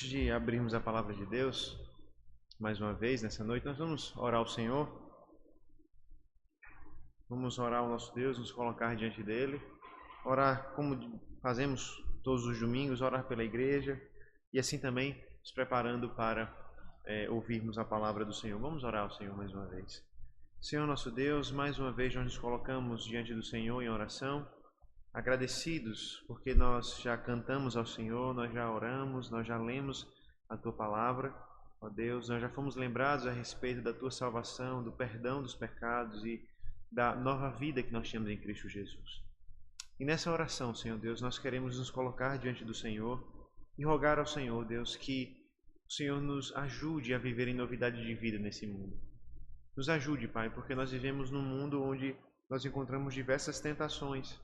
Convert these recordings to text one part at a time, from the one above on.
Antes de abrirmos a palavra de Deus, mais uma vez, nessa noite, nós vamos orar ao Senhor. Vamos orar ao nosso Deus, nos colocar diante dEle. Orar como fazemos todos os domingos, orar pela igreja e assim também nos preparando para ouvirmos a palavra do Senhor. Vamos orar ao Senhor mais uma vez. Senhor nosso Deus, mais uma vez nós nos colocamos diante do Senhor em oração, agradecidos porque nós já cantamos ao Senhor, nós já oramos, nós já lemos a Tua palavra. Ó Deus, nós já fomos lembrados a respeito da Tua salvação, do perdão dos pecados e da nova vida que nós temos em Cristo Jesus. E nessa oração, Senhor Deus, nós queremos nos colocar diante do Senhor e rogar ao Senhor, Deus, que o Senhor nos ajude a viver em novidade de vida nesse mundo. Nos ajude, Pai, porque nós vivemos num mundo onde nós encontramos diversas tentações,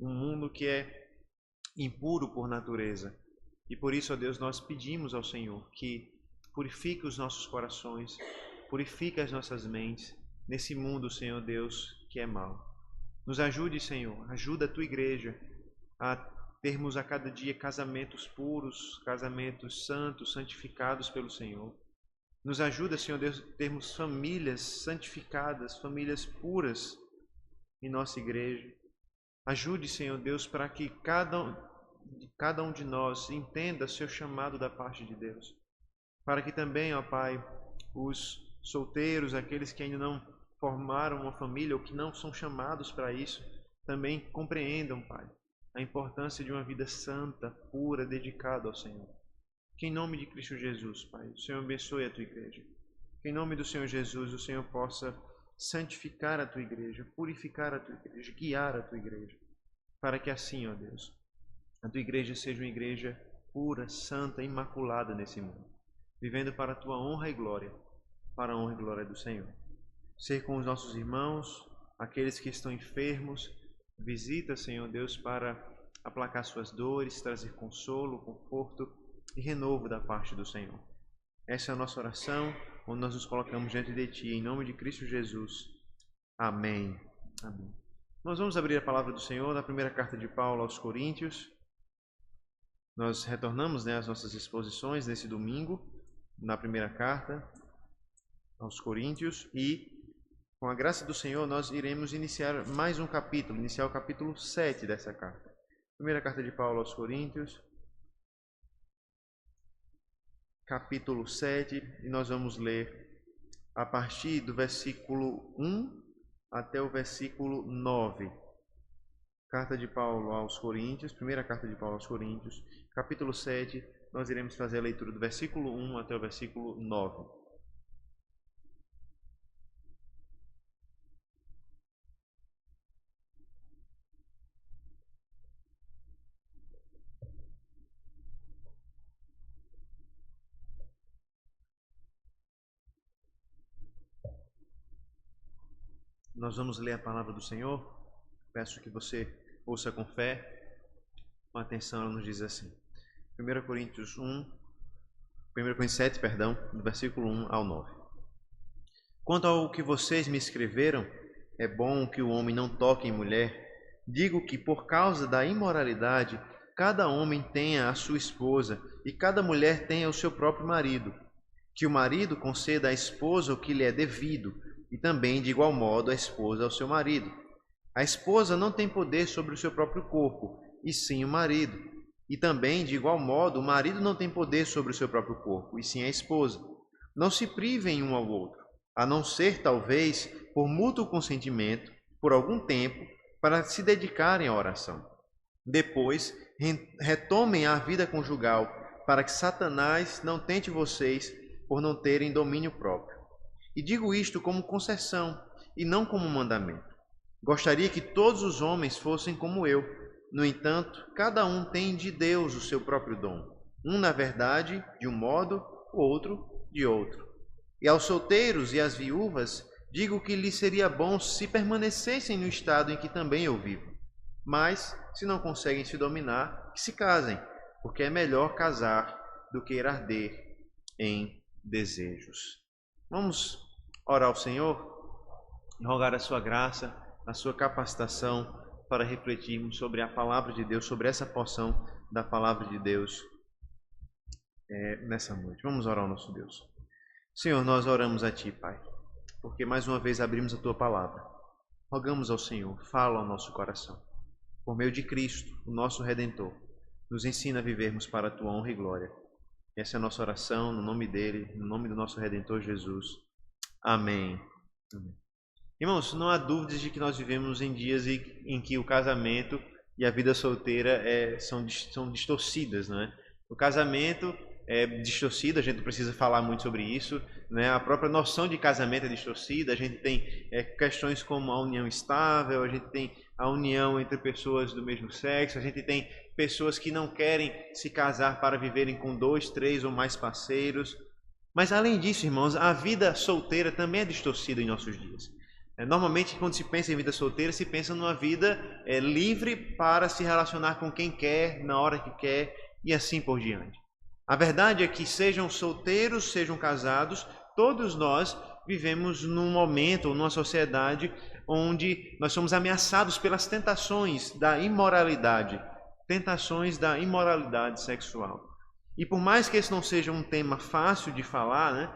um mundo que é impuro por natureza. E por isso, ó Deus, nós pedimos ao Senhor que purifique os nossos corações, purifique as nossas mentes nesse mundo, Senhor Deus, que é mau. Nos ajude, Senhor, ajuda a Tua igreja a termos a cada dia casamentos puros, casamentos santos, santificados pelo Senhor. Nos ajuda, Senhor Deus, a termos famílias santificadas, famílias puras em nossa igreja. Ajude, Senhor Deus, para que cada um de nós entenda seu chamado da parte de Deus. Para que também, ó Pai, os solteiros, aqueles que ainda não formaram uma família ou que não são chamados para isso, também compreendam, Pai, a importância de uma vida santa, pura, dedicada ao Senhor. Que em nome de Cristo Jesus, Pai, o Senhor abençoe a Tua igreja. Que em nome do Senhor Jesus, o Senhor possa santificar a Tua igreja, purificar a Tua igreja, guiar a Tua igreja. Para que assim, ó Deus, a Tua igreja seja uma igreja pura, santa, imaculada nesse mundo. Vivendo para a Tua honra e glória, para a honra e glória do Senhor. Ser com os nossos irmãos, aqueles que estão enfermos, visita, Senhor Deus, para aplacar suas dores, trazer consolo, conforto e renovo da parte do Senhor. Essa é a nossa oração, onde nós nos colocamos diante de Ti, em nome de Cristo Jesus. Amém. Amém. Nós vamos abrir a palavra do Senhor na primeira carta de Paulo aos Coríntios. Nós retornamos às nossas exposições nesse domingo, na primeira carta aos Coríntios, e com a graça do Senhor nós iremos iniciar mais um capítulo, iniciar o capítulo 7 dessa carta. Primeira carta de Paulo aos Coríntios, capítulo 7, e nós vamos ler a partir do versículo 1 até o versículo 9. Carta de Paulo aos Coríntios, primeira carta de Paulo aos Coríntios, capítulo 7, nós iremos fazer a leitura do versículo 1 até o versículo 9. Nós vamos ler a palavra do Senhor. Peço que você ouça com fé, com atenção. Ela nos diz assim: 1 Coríntios 7, do versículo 1 ao 9. Quanto ao que vocês me escreveram, é bom que o homem não toque em mulher. Digo que por causa da imoralidade, cada homem tenha a sua esposa e cada mulher tenha o seu próprio marido. Que o marido conceda à esposa o que lhe é devido, e também, de igual modo, a esposa ao seu marido. A esposa não tem poder sobre o seu próprio corpo, e sim o marido. E também, de igual modo, o marido não tem poder sobre o seu próprio corpo, e sim a esposa. Não se privem um ao outro, a não ser, talvez, por mútuo consentimento, por algum tempo, para se dedicarem à oração. Depois, retomem a vida conjugal, para que Satanás não tente vocês por não terem domínio próprio. E digo isto como concessão, e não como mandamento. Gostaria que todos os homens fossem como eu. No entanto, cada um tem de Deus o seu próprio dom. Um, na verdade, de um modo, o outro, de outro. E aos solteiros e às viúvas, digo que lhes seria bom se permanecessem no estado em que também eu vivo. Mas, se não conseguem se dominar, que se casem, porque é melhor casar do que ir arder em desejos. Vamos orar ao Senhor e rogar a sua graça, a sua capacitação para refletirmos sobre a palavra de Deus, sobre essa porção da palavra de Deus nessa noite. Vamos orar ao nosso Deus. Senhor, nós oramos a Ti, Pai, porque mais uma vez abrimos a Tua palavra. Rogamos ao Senhor, fala ao nosso coração. Por meio de Cristo, o nosso Redentor, nos ensina a vivermos para a Tua honra e glória. Essa é a nossa oração, no nome dEle, no nome do nosso Redentor Jesus. Amém. Amém. Irmãos, não há dúvidas de que nós vivemos em dias em que o casamento e a vida solteira são distorcidas, não é? O casamento é distorcido, a gente não precisa falar muito sobre isso, né? A própria noção de casamento é distorcida, a gente tem questões como a união estável, a gente tem a união entre pessoas do mesmo sexo, a gente tem pessoas que não querem se casar para viverem com 2, 3 ou mais parceiros. Mas além disso, irmãos, a vida solteira também é distorcida em nossos dias. Normalmente, quando se pensa em vida solteira, se pensa numa vida livre para se relacionar com quem quer, na hora que quer e assim por diante. A verdade é que, sejam solteiros, sejam casados, todos nós vivemos num momento ou numa sociedade onde nós somos ameaçados pelas tentações da imoralidade sexual. E por mais que esse não seja um tema fácil de falar, né,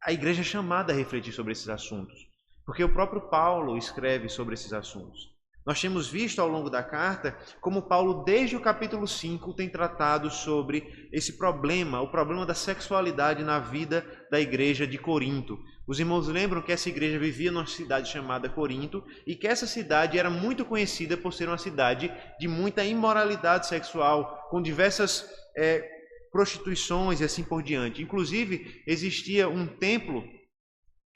a igreja é chamada a refletir sobre esses assuntos. Porque o próprio Paulo escreve sobre esses assuntos. Nós temos visto ao longo da carta como Paulo, desde o capítulo 5, tem tratado sobre esse problema, o problema da sexualidade na vida da igreja de Corinto. Os irmãos lembram que essa igreja vivia numa cidade chamada Corinto e que essa cidade era muito conhecida por ser uma cidade de muita imoralidade sexual, com diversas prostituições e assim por diante. Inclusive, existia um templo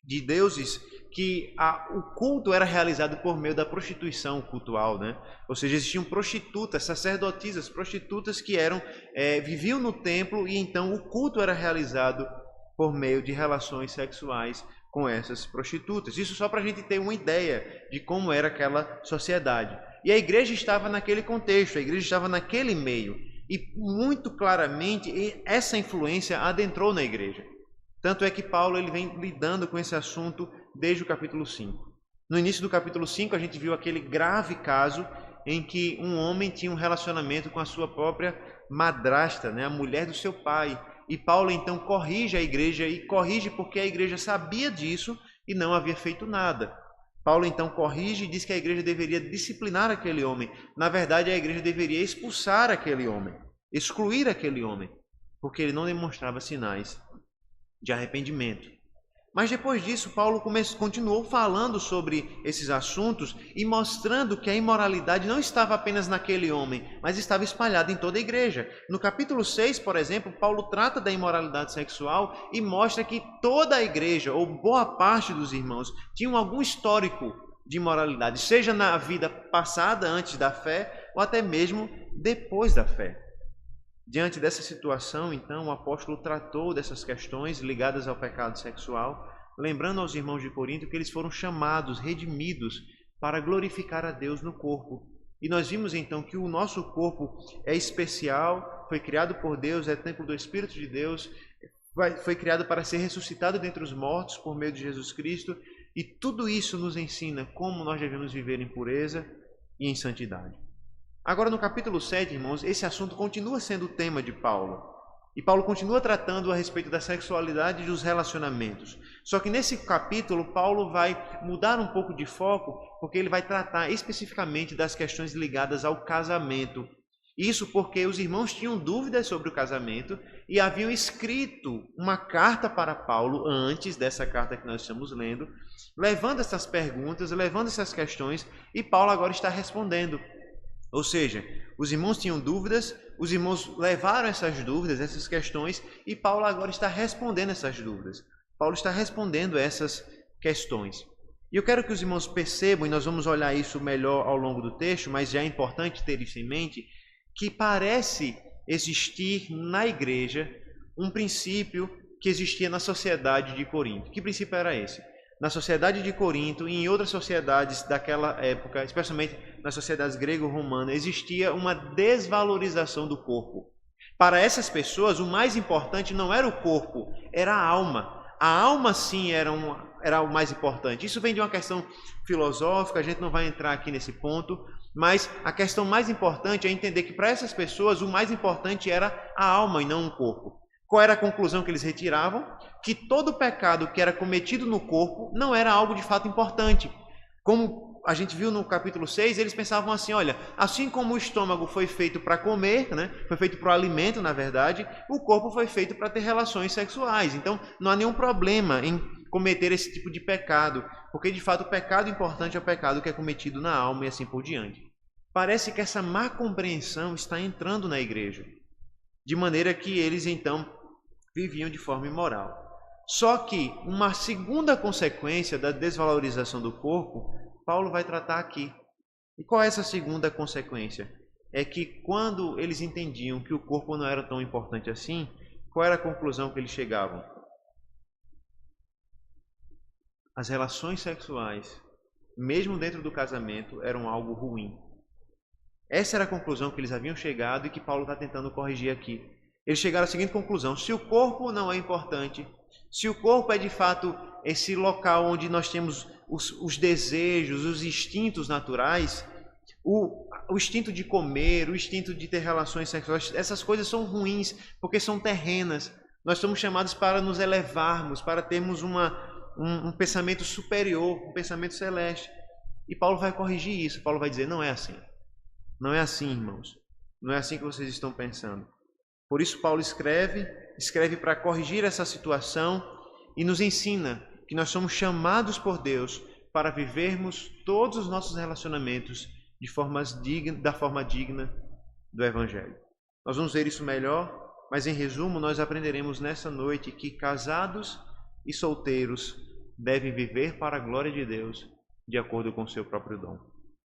de deuses que o culto era realizado por meio da prostituição cultual, né? Ou seja, existiam prostitutas, sacerdotisas, prostitutas que viviam no templo e então o culto era realizado por meio de relações sexuais com essas prostitutas. Isso só para a gente ter uma ideia de como era aquela sociedade. E a igreja estava naquele contexto, a igreja estava naquele meio. E muito claramente essa influência adentrou na igreja. Tanto é que Paulo ele vem lidando com esse assunto desde o capítulo 5. No início do capítulo 5, a gente viu aquele grave caso em que um homem tinha um relacionamento com a sua própria madrasta, né, a mulher do seu pai. E Paulo então corrige a igreja, e corrige porque a igreja sabia disso e não havia feito nada. Paulo então corrige e diz que a igreja deveria disciplinar aquele homem. Na verdade, a igreja deveria expulsar aquele homem, excluir aquele homem, porque ele não demonstrava sinais de arrependimento. Mas depois disso, Paulo continuou falando sobre esses assuntos e mostrando que a imoralidade não estava apenas naquele homem, mas estava espalhada em toda a igreja. No capítulo 6, por exemplo, Paulo trata da imoralidade sexual e mostra que toda a igreja, ou boa parte dos irmãos, tinham algum histórico de imoralidade, seja na vida passada, antes da fé, ou até mesmo depois da fé. Diante dessa situação, então, o apóstolo tratou dessas questões ligadas ao pecado sexual, lembrando aos irmãos de Corinto que eles foram chamados, redimidos, para glorificar a Deus no corpo. E nós vimos então que o nosso corpo é especial, foi criado por Deus, é templo do Espírito de Deus, foi criado para ser ressuscitado dentre os mortos por meio de Jesus Cristo, e tudo isso nos ensina como nós devemos viver em pureza e em santidade. Agora, no capítulo 7, irmãos, esse assunto continua sendo o tema de Paulo. E Paulo continua tratando a respeito da sexualidade e dos relacionamentos. Só que nesse capítulo, Paulo vai mudar um pouco de foco, porque ele vai tratar especificamente das questões ligadas ao casamento. Isso porque os irmãos tinham dúvidas sobre o casamento e haviam escrito uma carta para Paulo, antes dessa carta que nós estamos lendo, levando essas perguntas, levando essas questões, e Paulo agora está respondendo. Ou seja, os irmãos tinham dúvidas, os irmãos levaram essas dúvidas, essas questões, e Paulo agora está respondendo essas dúvidas. Paulo está respondendo essas questões. E eu quero que os irmãos percebam, e nós vamos olhar isso melhor ao longo do texto, mas já é importante ter isso em mente, que parece existir na igreja um princípio que existia na sociedade de Corinto. Que princípio era esse? Na sociedade de Corinto e em outras sociedades daquela época, especialmente nas sociedades grego-romanas, existia uma desvalorização do corpo. Para essas pessoas, o mais importante não era o corpo, era a alma. A alma sim era o mais importante. Isso vem de uma questão filosófica, a gente não vai entrar aqui nesse ponto, mas a questão mais importante é entender que para essas pessoas o mais importante era a alma e não o corpo. Qual era a conclusão que eles retiravam? Que todo pecado que era cometido no corpo não era algo de fato importante. Como a gente viu no capítulo 6, eles pensavam assim, olha, assim como o estômago foi feito para comer, né, foi feito para o alimento, na verdade, o corpo foi feito para ter relações sexuais. Então, não há nenhum problema em cometer esse tipo de pecado, porque de fato o pecado importante é o pecado que é cometido na alma e assim por diante. Parece que essa má compreensão está entrando na igreja, de maneira que eles então viviam de forma imoral. Só que uma segunda consequência da desvalorização do corpo, Paulo vai tratar aqui. E qual é essa segunda consequência? É que quando eles entendiam que o corpo não era tão importante assim, qual era a conclusão que eles chegavam? As relações sexuais, mesmo dentro do casamento, eram algo ruim. Essa era a conclusão que eles haviam chegado e que Paulo está tentando corrigir aqui. Eles chegaram à seguinte conclusão: se o corpo não é importante, se o corpo é de fato esse local onde nós temos os desejos, os instintos naturais, o instinto de comer, o instinto de ter relações sexuais, essas coisas são ruins porque são terrenas. Nós somos chamados para nos elevarmos, para termos um pensamento superior, um pensamento celeste. E Paulo vai corrigir isso. Paulo vai dizer, não é assim. Não é assim, irmãos. Não é assim que vocês estão pensando. Por isso Paulo escreve para corrigir essa situação e nos ensina que nós somos chamados por Deus para vivermos todos os nossos relacionamentos da forma digna do Evangelho. Nós vamos ver isso melhor, mas em resumo nós aprenderemos nessa noite que casados e solteiros devem viver para a glória de Deus de acordo com o seu próprio dom.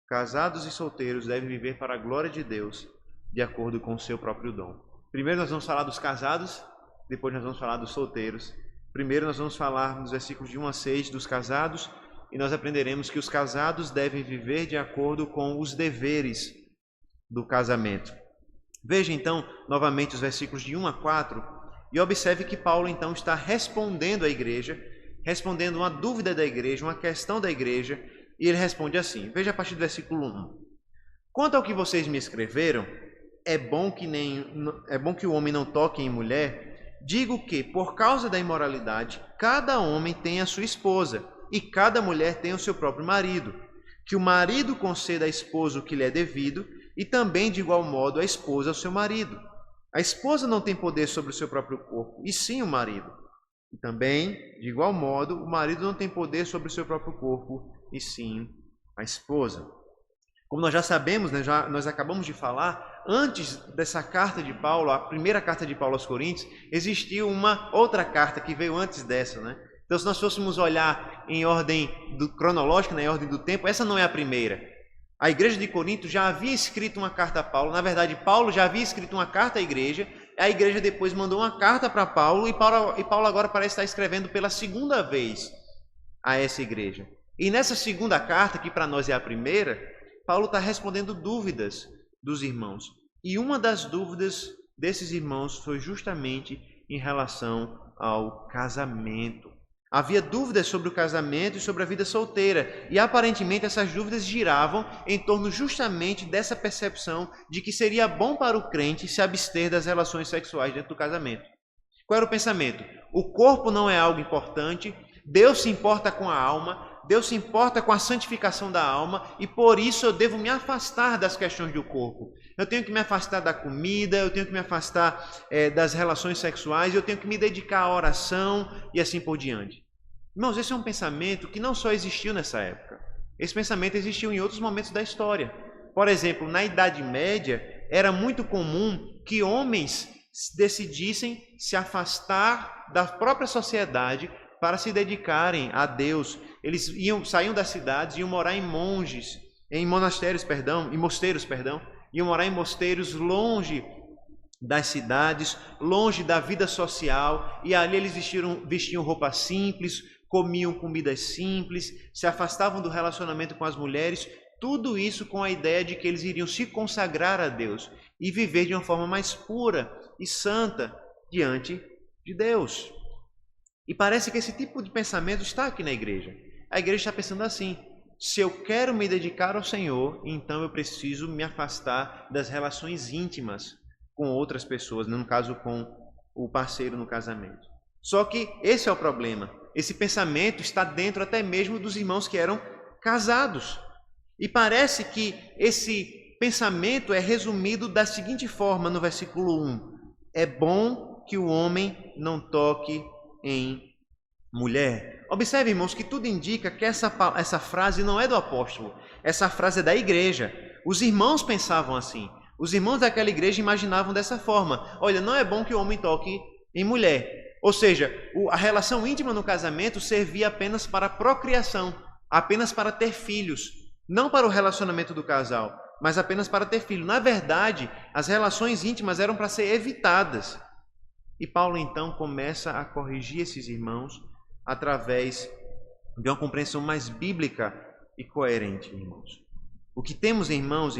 Casados e solteiros devem viver para a glória de Deus de acordo com o seu próprio dom. Primeiro nós vamos falar dos casados, depois nós vamos falar dos solteiros. Primeiro nós vamos falar nos versículos de 1 a 6 dos casados e nós aprenderemos que os casados devem viver de acordo com os deveres do casamento. Veja então novamente os versículos de 1 a 4 e observe que Paulo então está respondendo à igreja, respondendo uma dúvida da igreja, uma questão da igreja, e ele responde assim, veja a partir do versículo 1. Quanto ao que vocês me escreveram, é bom que o homem não toque em mulher, digo que, por causa da imoralidade, cada homem tem a sua esposa, e cada mulher tem o seu próprio marido. Que o marido conceda à esposa o que lhe é devido, e também, de igual modo, a esposa ao seu marido. A esposa não tem poder sobre o seu próprio corpo, e sim o marido. E também, de igual modo, o marido não tem poder sobre o seu próprio corpo, e sim a esposa. Como nós já sabemos, né, nós acabamos de falar, antes dessa carta de Paulo, a primeira carta de Paulo aos Coríntios, existiu uma outra carta que veio antes dessa, né? Então, se nós fôssemos olhar em ordem cronológica, em ordem do tempo, essa não é a primeira. A igreja de Corinto já havia escrito uma carta a Paulo. Na verdade, Paulo já havia escrito uma carta à igreja. A igreja depois mandou uma carta para Paulo e Paulo agora parece estar escrevendo pela segunda vez a essa igreja. E nessa segunda carta, que para nós é a primeira, Paulo está respondendo dúvidas dos irmãos. E uma das dúvidas desses irmãos foi justamente em relação ao casamento. Havia dúvidas sobre o casamento e sobre a vida solteira. E aparentemente essas dúvidas giravam em torno justamente dessa percepção de que seria bom para o crente se abster das relações sexuais dentro do casamento. Qual era o pensamento? O corpo não é algo importante, Deus se importa com a alma, Deus se importa com a santificação da alma e por isso eu devo me afastar das questões do corpo. Eu tenho que me afastar da comida, eu tenho que me afastar das relações sexuais, eu tenho que me dedicar à oração e assim por diante. Irmãos, esse é um pensamento que não só existiu nessa época. Esse pensamento existiu em outros momentos da história. Por exemplo, na Idade Média, era muito comum que homens decidissem se afastar da própria sociedade para se dedicarem a Deus. Eles saíam das cidades e iam morar em mosteiros, iam morar em mosteiros longe das cidades, longe da vida social, e ali eles vestiam roupas simples, comiam comidas simples, se afastavam do relacionamento com as mulheres, tudo isso com a ideia de que eles iriam se consagrar a Deus e viver de uma forma mais pura e santa diante de Deus. E parece que esse tipo de pensamento está aqui na igreja. A igreja está pensando assim: se eu quero me dedicar ao Senhor, então eu preciso me afastar das relações íntimas com outras pessoas, no caso com o parceiro no casamento. Só que esse é o problema. Esse pensamento está dentro até mesmo dos irmãos que eram casados. E parece que esse pensamento é resumido da seguinte forma no versículo 1. É bom que o homem não toque em mulher. Observe, irmãos, que tudo indica que essa frase não é do apóstolo. Essa frase é da igreja. Os irmãos pensavam assim. Os irmãos daquela igreja imaginavam dessa forma. Olha, não é bom que o homem toque em mulher. Ou seja, a relação íntima no casamento servia apenas para a procriação, apenas para ter filhos. Não para o relacionamento do casal, mas apenas para ter filho. Na verdade, as relações íntimas eram para ser evitadas. E Paulo então começa a corrigir esses irmãos através de uma compreensão mais bíblica e coerente, irmãos. O que temos, irmãos,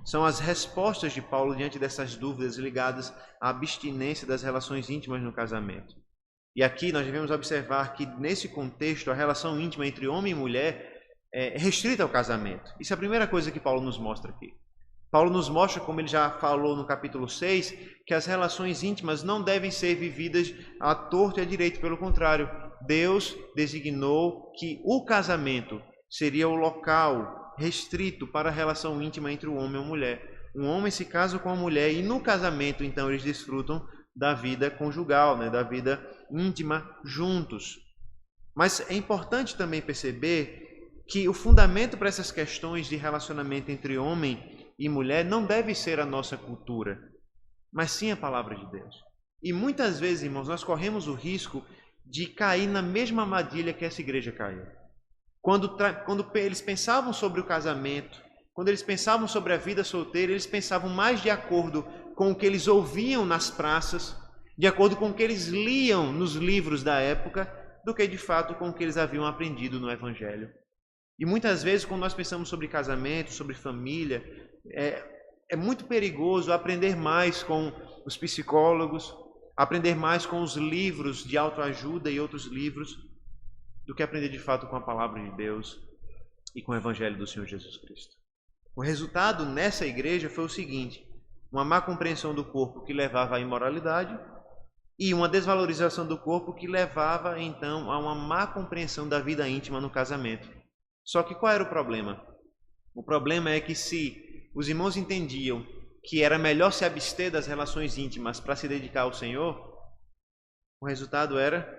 são as respostas de Paulo diante dessas dúvidas ligadas à abstinência das relações íntimas no casamento. E aqui nós devemos observar que, nesse contexto, a relação íntima entre homem e mulher é restrita ao casamento. Isso é a primeira coisa que Paulo nos mostra aqui. Paulo nos mostra, como ele já falou no capítulo 6, que as relações íntimas não devem ser vividas à torto e à direito. Pelo contrário, Deus designou que o casamento seria o local restrito para a relação íntima entre o homem e a mulher. Um homem se casa com a mulher e no casamento, então, eles desfrutam da vida conjugal, da vida íntima juntos. Mas é importante também perceber que o fundamento para essas questões de relacionamento entre homem e mulher não deve ser a nossa cultura, mas sim a palavra de Deus. E muitas vezes, irmãos, nós corremos o risco de cair na mesma armadilha que essa igreja caiu. Quando eles pensavam sobre o casamento, quando eles pensavam sobre a vida solteira, eles pensavam mais de acordo com o que eles ouviam nas praças, de acordo com o que eles liam nos livros da época, do que de fato com o que eles haviam aprendido no Evangelho. E muitas vezes, quando nós pensamos sobre casamento, sobre família, é muito perigoso aprender mais com os psicólogos, aprender mais com os livros de autoajuda e outros livros, do que aprender de fato com a palavra de Deus e com o Evangelho do Senhor Jesus Cristo. O resultado nessa igreja foi o seguinte: uma má compreensão do corpo que levava à imoralidade e uma desvalorização do corpo que levava, então, a uma má compreensão da vida íntima no casamento. Só que qual era o problema? O problema é que se os irmãos entendiam que era melhor se abster das relações íntimas para se dedicar ao Senhor, o resultado era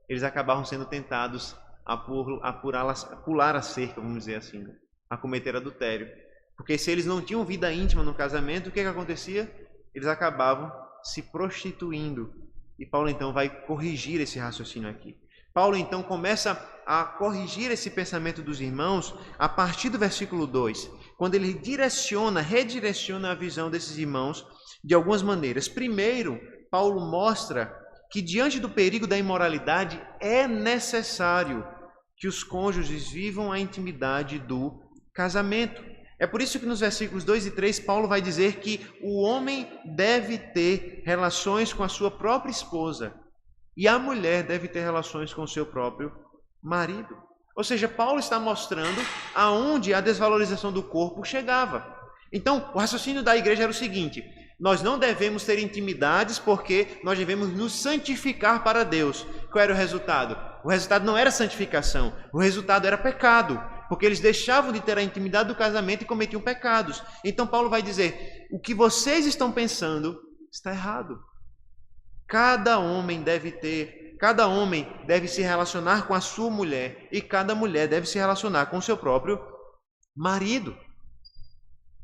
eles acabavam sendo tentados a pular a cerca, vamos dizer assim, a cometer adultério. Porque se eles não tinham vida íntima no casamento, o que acontecia? Eles acabavam se prostituindo. E Paulo então vai corrigir esse raciocínio aqui. Paulo então começa a corrigir esse pensamento dos irmãos a partir do versículo 2, quando ele redireciona a visão desses irmãos de algumas maneiras. Primeiro, Paulo mostra que diante do perigo da imoralidade é necessário que os cônjuges vivam a intimidade do casamento. É por isso que nos versículos 2 e 3 Paulo vai dizer que o homem deve ter relações com a sua própria esposa e a mulher deve ter relações com o seu próprio marido. Ou seja, Paulo está mostrando aonde a desvalorização do corpo chegava. Então, o raciocínio da igreja era o seguinte: nós não devemos ter intimidades porque nós devemos nos santificar para Deus. Qual era o resultado? O resultado não era santificação, o resultado era pecado, porque eles deixavam de ter a intimidade do casamento e cometiam pecados. Então Paulo vai dizer: o que vocês estão pensando está errado. Cada homem deve se relacionar com a sua mulher e cada mulher deve se relacionar com o seu próprio marido.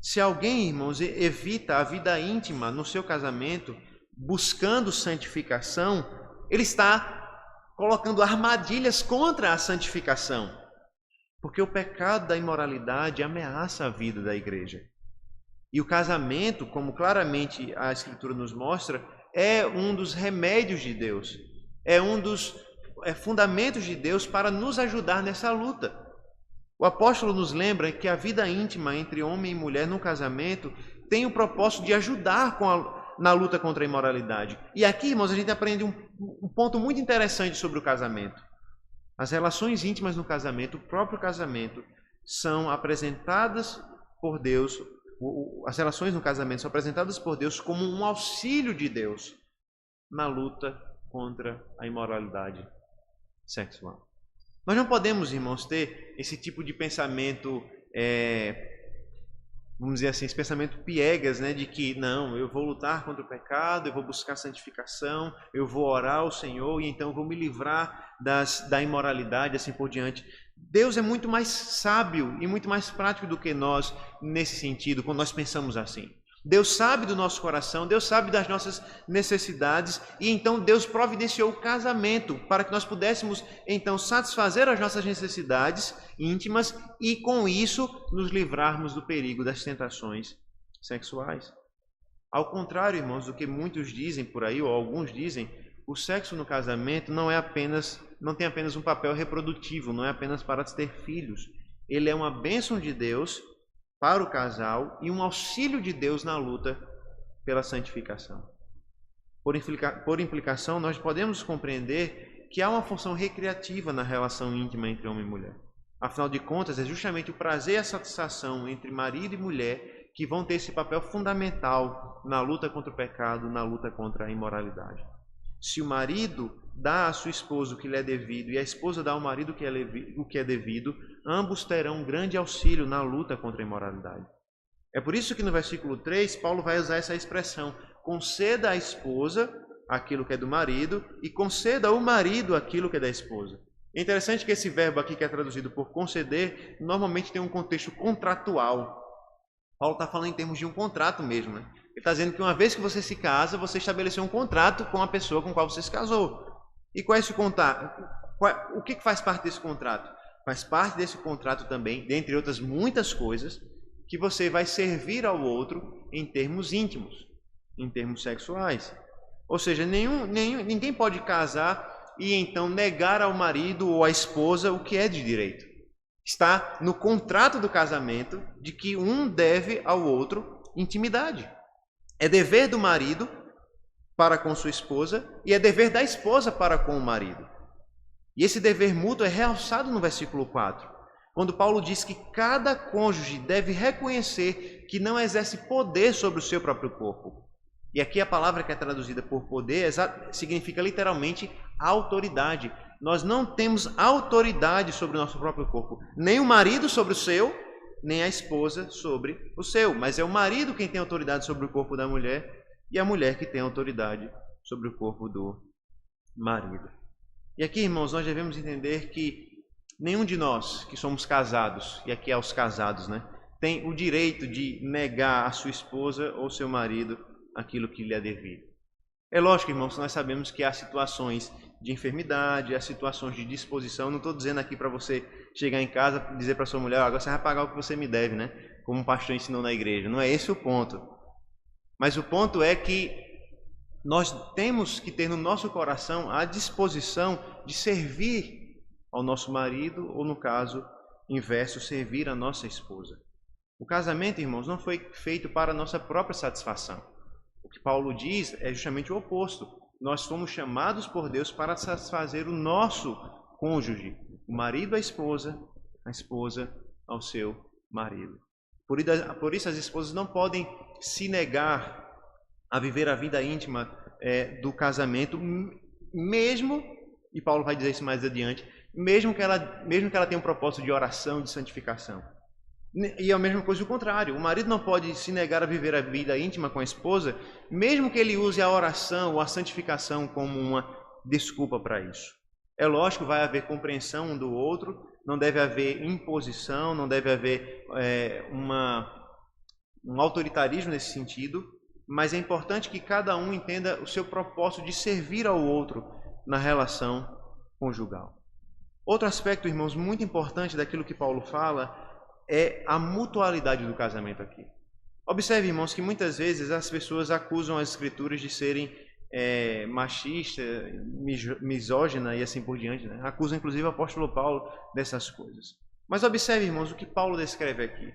Se alguém, irmãos, evita a vida íntima no seu casamento, buscando santificação, ele está colocando armadilhas contra a santificação. Porque o pecado da imoralidade ameaça a vida da igreja. E o casamento, como claramente a Escritura nos mostra, é um dos remédios de Deus. É um dos fundamentos de Deus para nos ajudar nessa luta. O apóstolo nos lembra que a vida íntima entre homem e mulher no casamento tem o propósito de ajudar na luta contra a imoralidade. E aqui, irmãos, a gente aprende um ponto muito interessante sobre o casamento. As relações íntimas no casamento, o próprio casamento, são apresentadas por Deus, as relações no casamento são apresentadas por Deus como um auxílio de Deus na luta contra a imoralidade sexual. Nós não podemos, irmãos, ter esse tipo de pensamento, vamos dizer assim, esse pensamento piegas, né, de que não, eu vou lutar contra o pecado, eu vou buscar santificação, eu vou orar ao Senhor e então eu vou me livrar da imoralidade, assim por diante. Deus é muito mais sábio e muito mais prático do que nós nesse sentido, quando nós pensamos assim. Deus sabe do nosso coração, Deus sabe das nossas necessidades e então Deus providenciou o casamento para que nós pudéssemos então satisfazer as nossas necessidades íntimas e com isso nos livrarmos do perigo das tentações sexuais. Ao contrário, irmãos, do que muitos dizem por aí, ou alguns dizem, o sexo no casamento não tem apenas um papel reprodutivo, não é apenas para ter filhos. Ele é uma bênção de Deus para o casal e um auxílio de Deus na luta pela santificação. Por implicação, nós podemos compreender que há uma função recreativa na relação íntima entre homem e mulher. Afinal de contas, é justamente o prazer e a satisfação entre marido e mulher que vão ter esse papel fundamental na luta contra o pecado, na luta contra a imoralidade. Se o marido dá à sua esposa o que lhe é devido e a esposa dá ao marido o que é devido, ambos terão um grande auxílio na luta contra a imoralidade. É por isso que no versículo 3, Paulo vai usar essa expressão: conceda à esposa aquilo que é do marido e conceda ao marido aquilo que é da esposa. É interessante que esse verbo aqui, que é traduzido por conceder, normalmente tem um contexto contratual. Paulo está falando em termos de um contrato mesmo, né? Ele está dizendo que uma vez que você se casa, você estabeleceu um contrato com a pessoa com a qual você se casou. E qual é esse contrato? O que faz parte desse contrato? Faz parte desse contrato também, dentre outras muitas coisas, que você vai servir ao outro em termos íntimos, em termos sexuais. Ou seja, ninguém pode casar e então negar ao marido ou à esposa o que é de direito. Está no contrato do casamento de que um deve ao outro intimidade. É dever do marido para com sua esposa e é dever da esposa para com o marido. E esse dever mútuo é realçado no versículo 4, quando Paulo diz que cada cônjuge deve reconhecer que não exerce poder sobre o seu próprio corpo. E aqui a palavra que é traduzida por poder significa literalmente autoridade. Nós não temos autoridade sobre o nosso próprio corpo, nem o marido sobre o seu, nem a esposa sobre o seu, mas é o marido quem tem autoridade sobre o corpo da mulher e a mulher que tem autoridade sobre o corpo do marido. E aqui, irmãos, nós devemos entender que nenhum de nós que somos casados, e aqui é os casados, né, tem o direito de negar a sua esposa ou seu marido aquilo que lhe é devido. É lógico, irmãos, nós sabemos que há situações de enfermidade, há situações de disposição. Não estou dizendo aqui para você chegar em casa e dizer para sua mulher: agora você vai pagar o que você me deve, né? Como o pastor ensinou na igreja. Não é esse o ponto. Mas o ponto é que nós temos que ter no nosso coração a disposição de servir ao nosso marido, ou no caso inverso, servir a nossa esposa. O casamento, irmãos, não foi feito para a nossa própria satisfação. O que Paulo diz é justamente o oposto. Nós fomos chamados por Deus para satisfazer o nosso cônjuge, o marido à esposa, a esposa ao seu marido. Por isso as esposas não podem se negar a viver a vida íntima do casamento, mesmo, e Paulo vai dizer isso mais adiante, mesmo que ela tenha um propósito de oração, de santificação. E é a mesma coisa o contrário. O marido não pode se negar a viver a vida íntima com a esposa, mesmo que ele use a oração ou a santificação como uma desculpa para isso. É lógico que vai haver compreensão um do outro, não deve haver imposição, não deve haver um autoritarismo nesse sentido, mas é importante que cada um entenda o seu propósito de servir ao outro na relação conjugal. Outro aspecto, irmãos, muito importante daquilo que Paulo fala é a mutualidade do casamento aqui. Observe, irmãos, que muitas vezes as pessoas acusam as escrituras de serem machista, misógina e assim por diante, né? Acusam inclusive o apóstolo Paulo dessas coisas. Mas observe, irmãos, o que Paulo descreve aqui.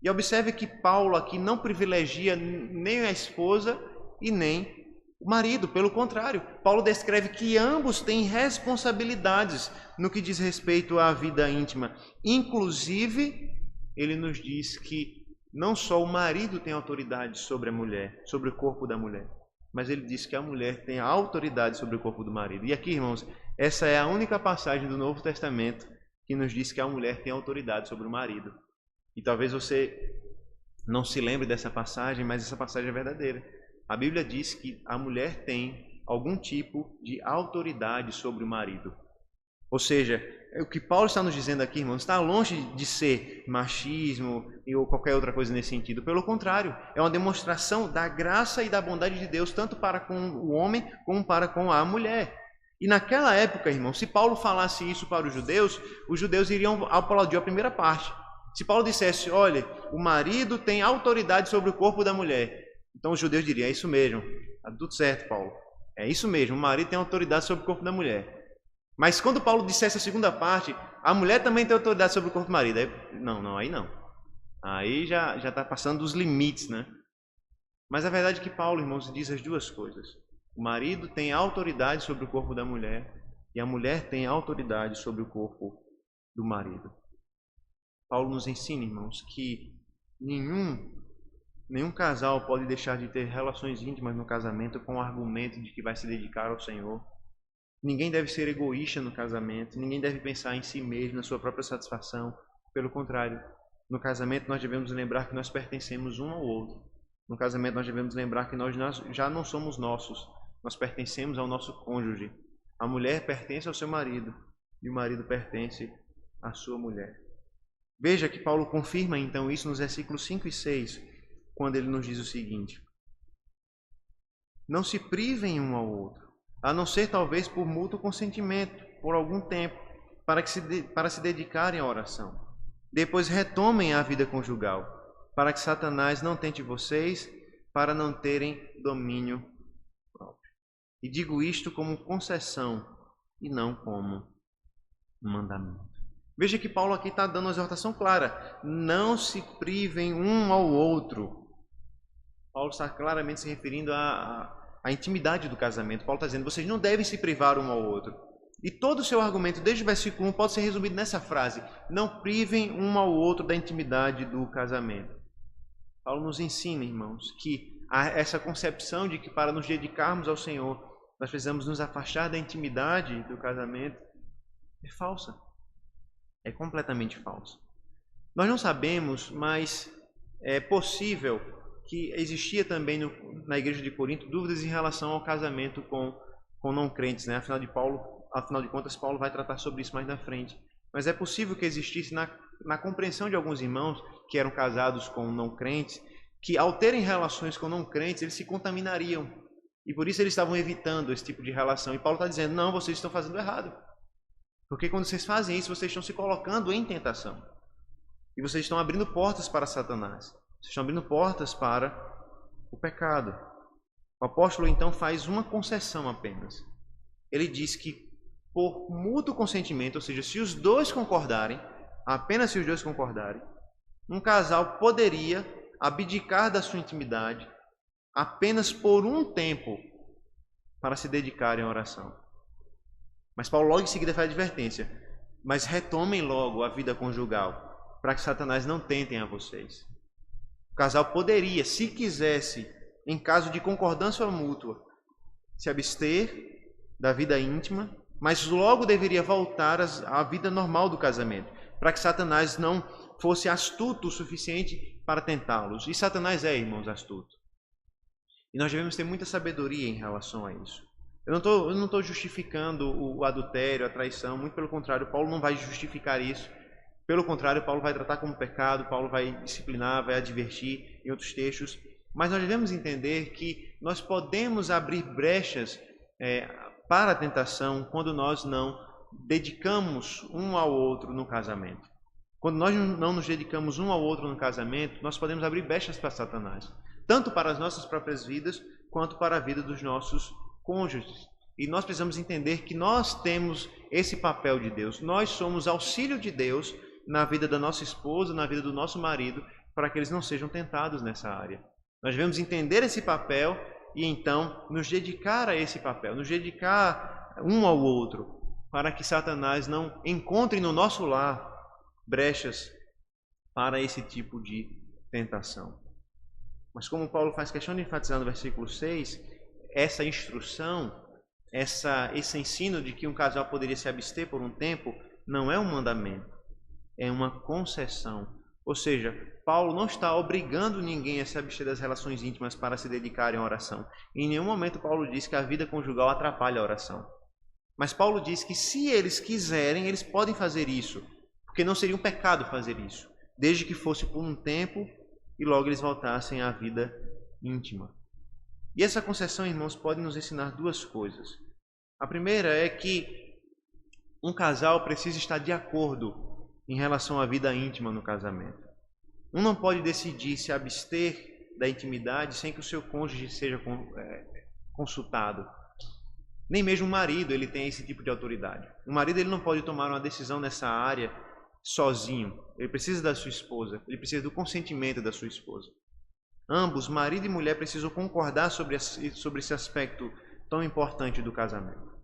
E observe que Paulo aqui não privilegia nem a esposa e nem o marido. Pelo contrário, Paulo descreve que ambos têm responsabilidades no que diz respeito à vida íntima. Inclusive, ele nos diz que não só o marido tem autoridade sobre a mulher, sobre o corpo da mulher, mas ele diz que a mulher tem a autoridade sobre o corpo do marido. E aqui, irmãos, essa é a única passagem do Novo Testamento que nos diz que a mulher tem autoridade sobre o marido. E talvez você não se lembre dessa passagem, mas essa passagem é verdadeira. A Bíblia diz que a mulher tem algum tipo de autoridade sobre o marido. Ou seja, o que Paulo está nos dizendo aqui, irmãos, está longe de ser machismo ou qualquer outra coisa nesse sentido. Pelo contrário, é uma demonstração da graça e da bondade de Deus, tanto para com o homem como para com a mulher. E naquela época, irmãos, se Paulo falasse isso para os judeus iriam aplaudir a primeira parte. Se Paulo dissesse, olha, o marido tem autoridade sobre o corpo da mulher, então os judeus diriam, é isso mesmo, está tudo certo, Paulo. É isso mesmo, o marido tem autoridade sobre o corpo da mulher. Mas quando Paulo dissesse a segunda parte, a mulher também tem autoridade sobre o corpo do marido. Aí, aí não. Aí já está passando dos limites, né? Mas a verdade é que Paulo, irmãos, diz as duas coisas. O marido tem autoridade sobre o corpo da mulher e a mulher tem autoridade sobre o corpo do marido. Paulo nos ensina, irmãos, que nenhum casal pode deixar de ter relações íntimas no casamento com o argumento de que vai se dedicar ao Senhor. Ninguém deve ser egoísta no casamento, ninguém deve pensar em si mesmo, na sua própria satisfação. Pelo contrário, no casamento nós devemos lembrar que nós pertencemos um ao outro. No casamento nós devemos lembrar que nós já não somos nossos, nós pertencemos ao nosso cônjuge. A mulher pertence ao seu marido e o marido pertence à sua mulher. Veja que Paulo confirma então isso nos versículos 5 e 6, quando ele nos diz o seguinte: não se privem um ao outro, a não ser talvez por mútuo consentimento, por algum tempo, para se dedicarem à oração. Depois retomem a vida conjugal, para que Satanás não tente vocês, para não terem domínio próprio. E digo isto como concessão e não como mandamento. Veja que Paulo aqui está dando uma exortação clara. Não se privem um ao outro. Paulo está claramente se referindo à intimidade do casamento. Paulo está dizendo, vocês não devem se privar um ao outro. E todo o seu argumento, desde o versículo 1, pode ser resumido nessa frase: não privem um ao outro da intimidade do casamento. Paulo nos ensina, irmãos, que essa concepção de que para nos dedicarmos ao Senhor, nós precisamos nos afastar da intimidade do casamento, é falsa. É completamente falsa. Nós não sabemos, mas é possível que existia também na igreja de Corinto dúvidas em relação ao casamento com não crentes, né? Afinal de contas, Paulo vai tratar sobre isso mais na frente. Mas é possível que existisse na compreensão de alguns irmãos que eram casados com não crentes, que ao terem relações com não crentes, eles se contaminariam. E por isso eles estavam evitando esse tipo de relação. E Paulo está dizendo, não, vocês estão fazendo errado. Porque quando vocês fazem isso, vocês estão se colocando em tentação. E vocês estão abrindo portas para Satanás. Vocês estão abrindo portas para o pecado. O apóstolo então faz uma concessão apenas. Ele diz que por mútuo consentimento, ou seja, se os dois concordarem, apenas se os dois concordarem, um casal poderia abdicar da sua intimidade apenas por um tempo para se dedicarem à oração. Mas Paulo logo em seguida faz a advertência: mas retomem logo a vida conjugal, para que Satanás não tentem a vocês. O casal poderia, se quisesse, em caso de concordância mútua, se abster da vida íntima, mas logo deveria voltar à vida normal do casamento, para que Satanás não fosse astuto o suficiente para tentá-los. E Satanás é, irmãos, astuto. E nós devemos ter muita sabedoria em relação a isso. Eu não estou justificando o adultério, a traição, muito pelo contrário, Paulo não vai justificar isso. Pelo contrário, Paulo vai tratar como pecado, Paulo vai disciplinar, vai advertir em outros textos. Mas nós devemos entender que nós podemos abrir brechas para a tentação quando nós não dedicamos um ao outro no casamento. Quando nós não nos dedicamos um ao outro no casamento, nós podemos abrir brechas para Satanás, tanto para as nossas próprias vidas, quanto para a vida dos nossos cônjuges. E nós precisamos entender que nós temos esse papel de Deus. Nós somos auxílio de Deus na vida da nossa esposa, na vida do nosso marido, para que eles não sejam tentados nessa área. Nós devemos entender esse papel e então nos dedicar a esse papel, nos dedicar um ao outro, para que Satanás não encontre no nosso lar brechas para esse tipo de tentação. Mas como Paulo faz questão de enfatizar no versículo 6, essa instrução, esse ensino de que um casal poderia se abster por um tempo, não é um mandamento, é uma concessão. Ou seja, Paulo não está obrigando ninguém a se abster das relações íntimas para se dedicarem à oração. Em nenhum momento Paulo diz que a vida conjugal atrapalha a oração. Mas Paulo diz que se eles quiserem, eles podem fazer isso, porque não seria um pecado fazer isso, desde que fosse por um tempo e logo eles voltassem à vida íntima. E essa concessão, irmãos, pode nos ensinar duas coisas. A primeira é que um casal precisa estar de acordo em relação à vida íntima no casamento. Um não pode decidir se abster da intimidade sem que o seu cônjuge seja consultado. Nem mesmo o marido ele tem esse tipo de autoridade. O marido ele não pode tomar uma decisão nessa área sozinho. Ele precisa da sua esposa, ele precisa do consentimento da sua esposa. Ambos, marido e mulher, precisam concordar sobre esse aspecto tão importante do casamento.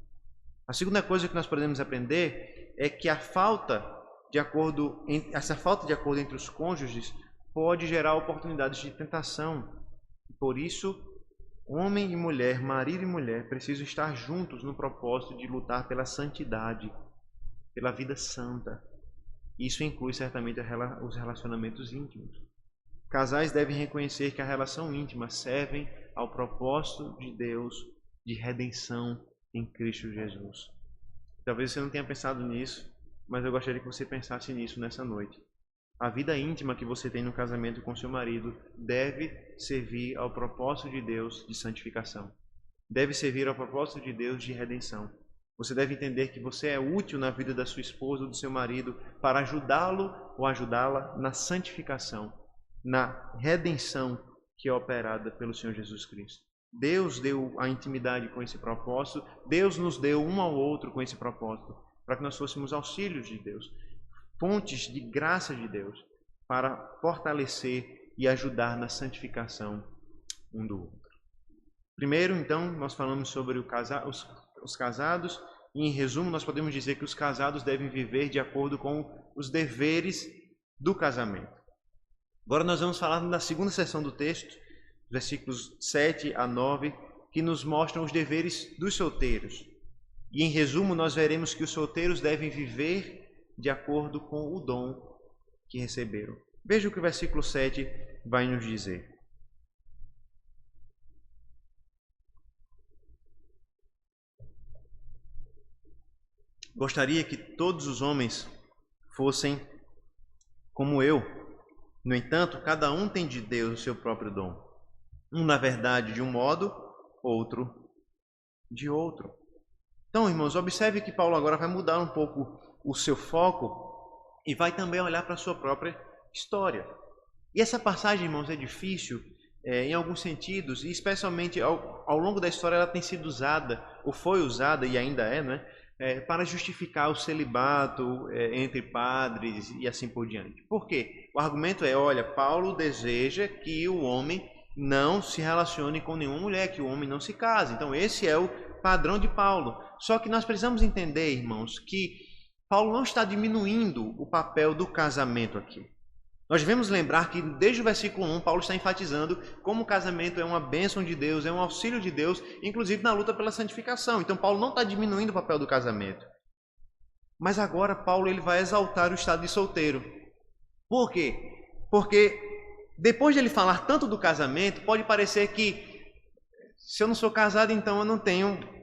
A segunda coisa que nós podemos aprender é que essa falta de acordo entre os cônjuges pode gerar oportunidades de tentação. Por isso, homem e mulher, marido e mulher, precisam estar juntos no propósito de lutar pela santidade, pela vida santa. Isso inclui certamente os relacionamentos íntimos. Casais devem reconhecer que a relação íntima serve ao propósito de Deus de redenção em Cristo Jesus. Talvez você não tenha pensado nisso, mas eu gostaria que você pensasse nisso nessa noite. A vida íntima que você tem no casamento com seu marido deve servir ao propósito de Deus de santificação. Deve servir ao propósito de Deus de redenção. Você deve entender que você é útil na vida da sua esposa ou do seu marido para ajudá-lo ou ajudá-la na santificação, na redenção que é operada pelo Senhor Jesus Cristo. Deus deu a intimidade com esse propósito, Deus nos deu um ao outro com esse propósito, para que nós fôssemos auxílios de Deus, fontes de graça de Deus, para fortalecer e ajudar na santificação um do outro. Primeiro, então, nós falamos sobre os casados, e em resumo, nós podemos dizer que os casados devem viver de acordo com os deveres do casamento. Agora nós vamos falar da segunda seção do texto, versículos 7 a 9, que nos mostram os deveres dos solteiros. E em resumo, nós veremos que os solteiros devem viver de acordo com o dom que receberam. Veja o que o versículo 7 vai nos dizer. Gostaria que todos os homens fossem como eu. No entanto, cada um tem de Deus o seu próprio dom. Um, na verdade, de um modo, outro de outro. Então, irmãos, observe que Paulo agora vai mudar um pouco o seu foco e vai também olhar para a sua própria história. E essa passagem, irmãos, é difícil em alguns sentidos, e especialmente ao longo da história ela tem sido usada, ou foi usada e ainda é, né? Para justificar o celibato entre padres e assim por diante. Por quê? O argumento é, olha, Paulo deseja que o homem não se relacione com nenhuma mulher, que o homem não se case. Então esse é o padrão de Paulo. Só que nós precisamos entender, irmãos, que Paulo não está diminuindo o papel do casamento aqui. Nós devemos lembrar que desde o versículo 1, Paulo está enfatizando como o casamento é uma bênção de Deus, é um auxílio de Deus, inclusive na luta pela santificação. Então Paulo não está diminuindo o papel do casamento. Mas agora Paulo ele vai exaltar o estado de solteiro. Por quê? Porque depois de ele falar tanto do casamento, pode parecer que se eu não sou casado, então eu não tenho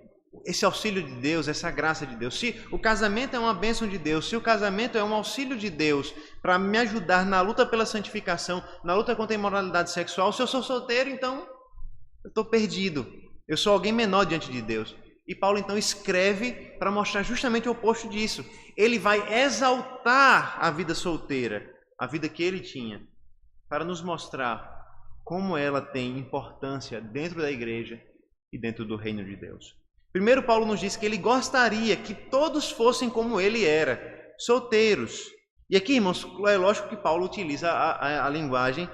esse auxílio de Deus, essa graça de Deus. Se o casamento é uma bênção de Deus, se o casamento é um auxílio de Deus para me ajudar na luta pela santificação, na luta contra a imoralidade sexual, se eu sou solteiro, então eu estou perdido. Eu sou alguém menor diante de Deus. E Paulo então escreve para mostrar justamente o oposto disso. Ele vai exaltar a vida solteira, a vida que ele tinha, para nos mostrar como ela tem importância dentro da igreja e dentro do reino de Deus. Primeiro, Paulo nos diz que ele gostaria que todos fossem como ele era, solteiros. E aqui, irmãos, é lógico que Paulo utiliza a linguagem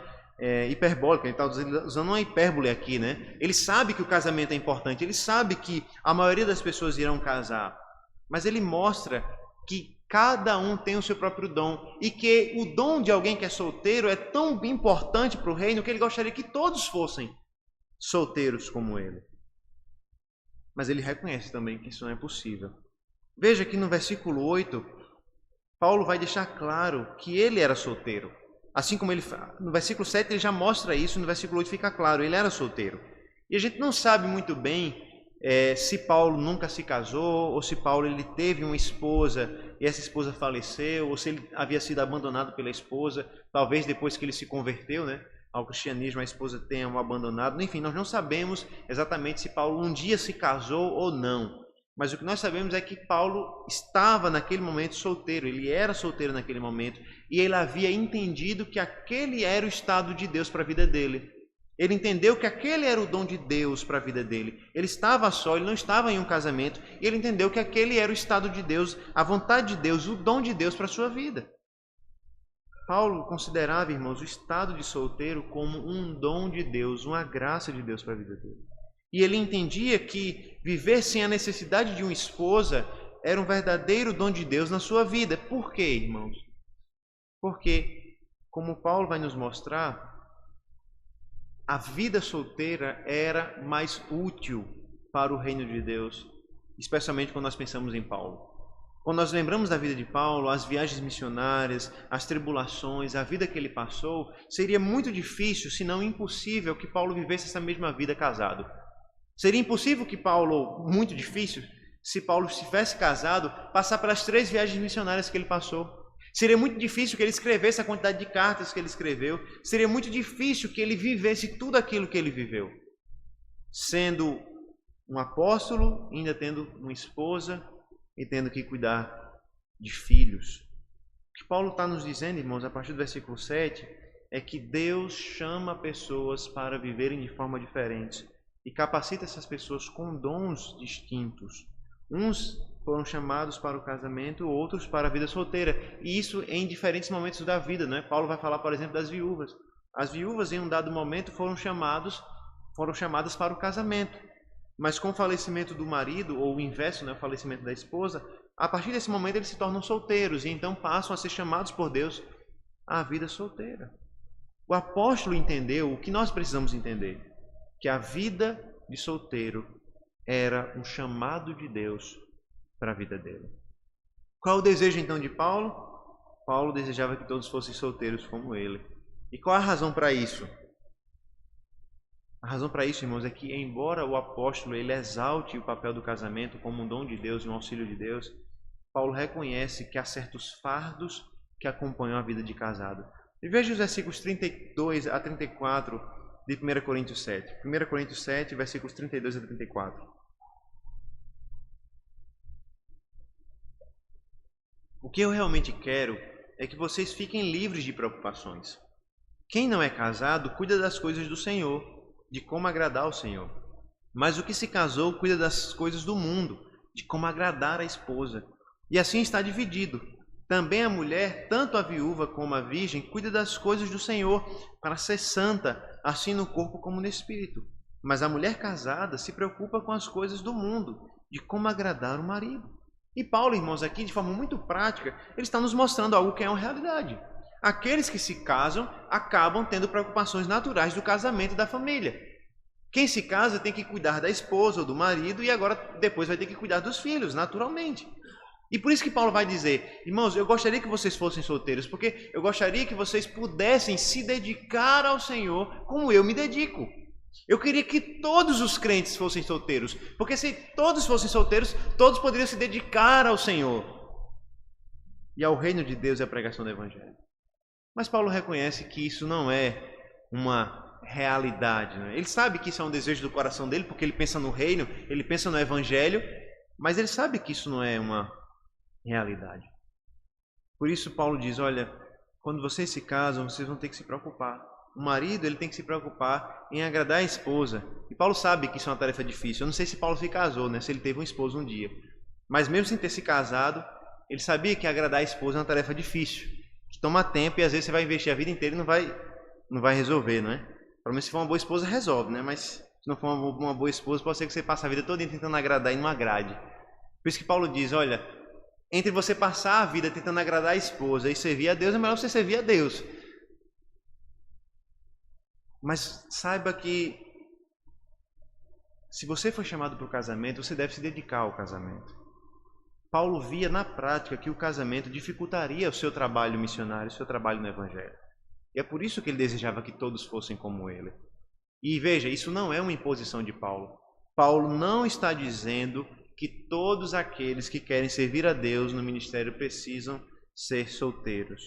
hiperbólica, ele está usando uma hipérbole aqui, né? Ele sabe que o casamento é importante, ele sabe que a maioria das pessoas irão casar, mas ele mostra que cada um tem o seu próprio dom e que o dom de alguém que é solteiro é tão importante para o reino que ele gostaria que todos fossem solteiros como ele. Mas ele reconhece também que isso não é possível. Veja que no versículo 8, Paulo vai deixar claro que ele era solteiro. Assim como no versículo 7 ele já mostra isso, no versículo 8 fica claro, ele era solteiro. E a gente não sabe muito bem se Paulo nunca se casou, ou se Paulo ele teve uma esposa e essa esposa faleceu, ou se ele havia sido abandonado pela esposa, talvez depois que ele se converteu, né, ao cristianismo, a esposa tenha o abandonado. Enfim, nós não sabemos exatamente se Paulo um dia se casou ou não. Mas o que nós sabemos é que Paulo estava naquele momento solteiro, ele era solteiro naquele momento, e ele havia entendido que aquele era o estado de Deus para a vida dele. Ele entendeu que aquele era o dom de Deus para a vida dele. Ele estava só, ele não estava em um casamento, e ele entendeu que aquele era o estado de Deus, a vontade de Deus, o dom de Deus para a sua vida. Paulo considerava, irmãos, o estado de solteiro como um dom de Deus, uma graça de Deus para a vida dele. E ele entendia que viver sem a necessidade de uma esposa era um verdadeiro dom de Deus na sua vida. Por quê, irmãos? Porque, como Paulo vai nos mostrar, a vida solteira era mais útil para o reino de Deus, especialmente quando nós pensamos em Paulo. Quando nós lembramos da vida de Paulo, as viagens missionárias, as tribulações, a vida que ele passou, seria muito difícil, se não impossível, que Paulo vivesse essa mesma vida casado. Seria impossível que Paulo, muito difícil, se Paulo estivesse casado, passar pelas 3 viagens missionárias que ele passou. Seria muito difícil que ele escrevesse a quantidade de cartas que ele escreveu. Seria muito difícil que ele vivesse tudo aquilo que ele viveu. Sendo um apóstolo, ainda tendo uma esposa e tendo que cuidar de filhos. O que Paulo está nos dizendo, irmãos, a partir do versículo 7, é que Deus chama pessoas para viverem de forma diferente e capacita essas pessoas com dons distintos. Uns foram chamados para o casamento, outros para a vida solteira. E isso em diferentes momentos da vida, não é? Paulo vai falar, por exemplo, das viúvas. As viúvas, em um dado momento, foram chamadas para o casamento. Mas com o falecimento do marido, ou o inverso, né, o falecimento da esposa, a partir desse momento eles se tornam solteiros e então passam a ser chamados por Deus à vida solteira. O apóstolo entendeu o que nós precisamos entender, que a vida de solteiro era um chamado de Deus para a vida dele. Qual é o desejo então de Paulo? Paulo desejava que todos fossem solteiros como ele. E qual é a razão para isso? A razão para isso, irmãos, é que embora o apóstolo ele exalte o papel do casamento como um dom de Deus e um auxílio de Deus, Paulo reconhece que há certos fardos que acompanham a vida de casado. E veja os versículos 32 a 34 de 1 Coríntios 7. 1 Coríntios 7, versículos 32 a 34. O que eu realmente quero é que vocês fiquem livres de preocupações. Quem não é casado cuida das coisas do Senhor, de como agradar ao Senhor. Mas o que se casou cuida das coisas do mundo, de como agradar a esposa. E assim está dividido. Também a mulher, tanto a viúva como a virgem, cuida das coisas do Senhor, para ser santa, assim no corpo como no espírito. Mas a mulher casada se preocupa com as coisas do mundo, de como agradar o marido. E Paulo, irmãos, aqui de forma muito prática, ele está nos mostrando algo que é uma realidade. Aqueles que se casam acabam tendo preocupações naturais do casamento e da família. Quem se casa tem que cuidar da esposa ou do marido e agora depois vai ter que cuidar dos filhos, naturalmente. E por isso que Paulo vai dizer, irmãos, eu gostaria que vocês fossem solteiros, porque eu gostaria que vocês pudessem se dedicar ao Senhor como eu me dedico. Eu queria que todos os crentes fossem solteiros, porque se todos fossem solteiros, todos poderiam se dedicar ao Senhor e ao reino de Deus e à pregação do Evangelho. Mas Paulo reconhece que isso não é uma realidade. Né? Ele sabe que isso é um desejo do coração dele, porque ele pensa no reino, ele pensa no Evangelho, mas ele sabe que isso não é uma realidade. Por isso Paulo diz, olha, quando vocês se casam, vocês vão ter que se preocupar. O marido ele tem que se preocupar em agradar a esposa. E Paulo sabe que isso é uma tarefa difícil. Eu não sei se Paulo se casou, né? Se ele teve um esposo um dia. Mas mesmo sem ter se casado, ele sabia que agradar a esposa é uma tarefa difícil, que toma tempo e às vezes você vai investir a vida inteira e não vai não vai resolver, não é? Pelo menos se for uma boa esposa, resolve, né? Mas se não for uma boa esposa, pode ser que você passe a vida toda tentando agradar e não agrade. Por isso que Paulo diz, olha, entre você passar a vida tentando agradar a esposa e servir a Deus, é melhor você servir a Deus. Mas saiba que se você foi chamado para o casamento, você deve se dedicar ao casamento. Paulo via na prática que o casamento dificultaria o seu trabalho missionário, o seu trabalho no Evangelho. E é por isso que ele desejava que todos fossem como ele. E veja, isso não é uma imposição de Paulo. Paulo não está dizendo que todos aqueles que querem servir a Deus no ministério precisam ser solteiros.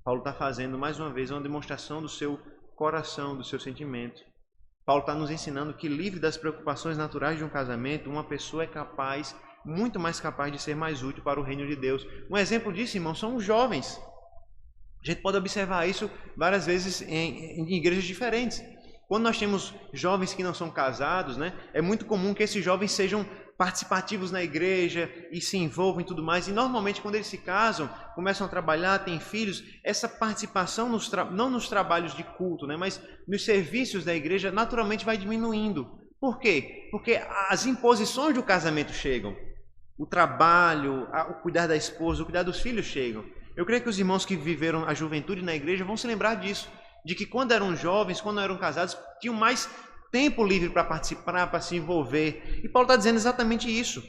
Paulo está fazendo mais uma vez uma demonstração do seu coração, do seu sentimento. Paulo está nos ensinando que, livre das preocupações naturais de um casamento, uma pessoa é capaz, muito mais capaz de ser mais útil para o reino de Deus. Um exemplo disso, irmãos, são os jovens. A gente pode observar isso várias vezes em igrejas diferentes. Quando nós temos jovens que não são casados, né, é muito comum que esses jovens sejam participativos na igreja e se envolvam e tudo mais. E normalmente quando eles se casam, começam a trabalhar, têm filhos, essa participação não nos trabalhos de culto, né, mas nos serviços da igreja naturalmente vai diminuindo. Por quê? Porque as imposições do casamento chegam. O trabalho, o cuidar da esposa, o cuidar dos filhos chegam. Eu creio que os irmãos que viveram a juventude na igreja vão se lembrar disso. De que quando eram jovens, quando eram casados, tinham mais tempo livre para participar, para se envolver. E Paulo está dizendo exatamente isso.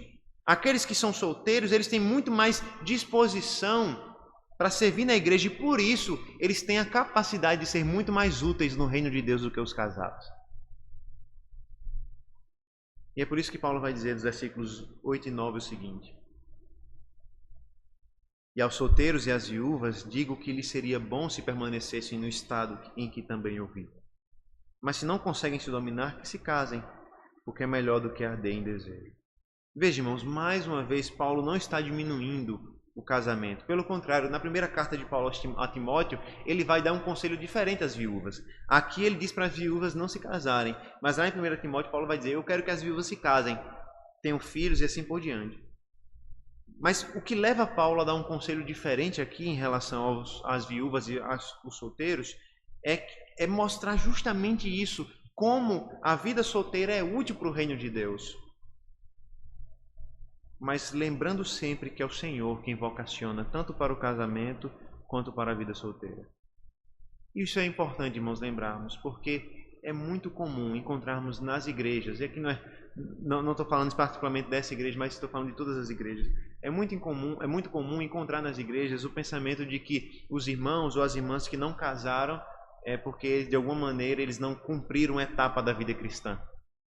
Aqueles que são solteiros, eles têm muito mais disposição para servir na igreja. E por isso, eles têm a capacidade de ser muito mais úteis no reino de Deus do que os casados. E é por isso que Paulo vai dizer nos versículos 8 e 9 o seguinte: e aos solteiros e às viúvas digo que lhes seria bom se permanecessem no estado em que também eu vivo. Mas se não conseguem se dominar, que se casem, porque é melhor do que arder em desejo. Veja, irmãos, mais uma vez Paulo não está diminuindo o casamento. Pelo contrário, na primeira carta de Paulo a Timóteo, ele vai dar um conselho diferente às viúvas. Aqui ele diz para as viúvas não se casarem, mas lá em 1 Timóteo Paulo vai dizer, eu quero que as viúvas se casem, tenham filhos e assim por diante. Mas o que leva Paulo a dar um conselho diferente aqui em relação às viúvas e aos solteiros é mostrar justamente isso, como a vida solteira é útil para o reino de Deus. Mas lembrando sempre que é o Senhor quem vocaciona tanto para o casamento quanto para a vida solteira. Isso é importante, irmãos, lembrarmos, porque é muito comum encontrarmos nas igrejas, e aqui não estou falando particularmente dessa igreja, mas estou falando de todas as igrejas. É muito comum encontrar nas igrejas o pensamento de que os irmãos ou as irmãs que não casaram é porque de alguma maneira eles não cumpriram uma etapa da vida cristã.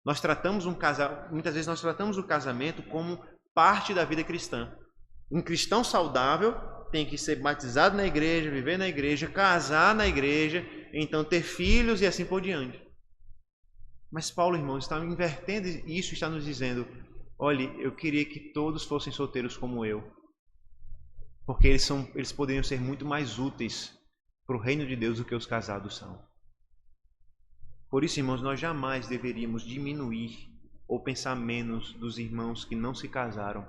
Muitas vezes nós tratamos o casamento como parte da vida cristã. Um cristão saudável tem que ser batizado na igreja, viver na igreja, casar na igreja, então ter filhos e assim por diante. Mas Paulo, irmãos, está invertendo isso, está nos dizendo, olhe, eu queria que todos fossem solteiros como eu, porque eles poderiam ser muito mais úteis para o reino de Deus do que os casados são. Por isso, irmãos, nós jamais deveríamos diminuir ou pensar menos dos irmãos que não se casaram.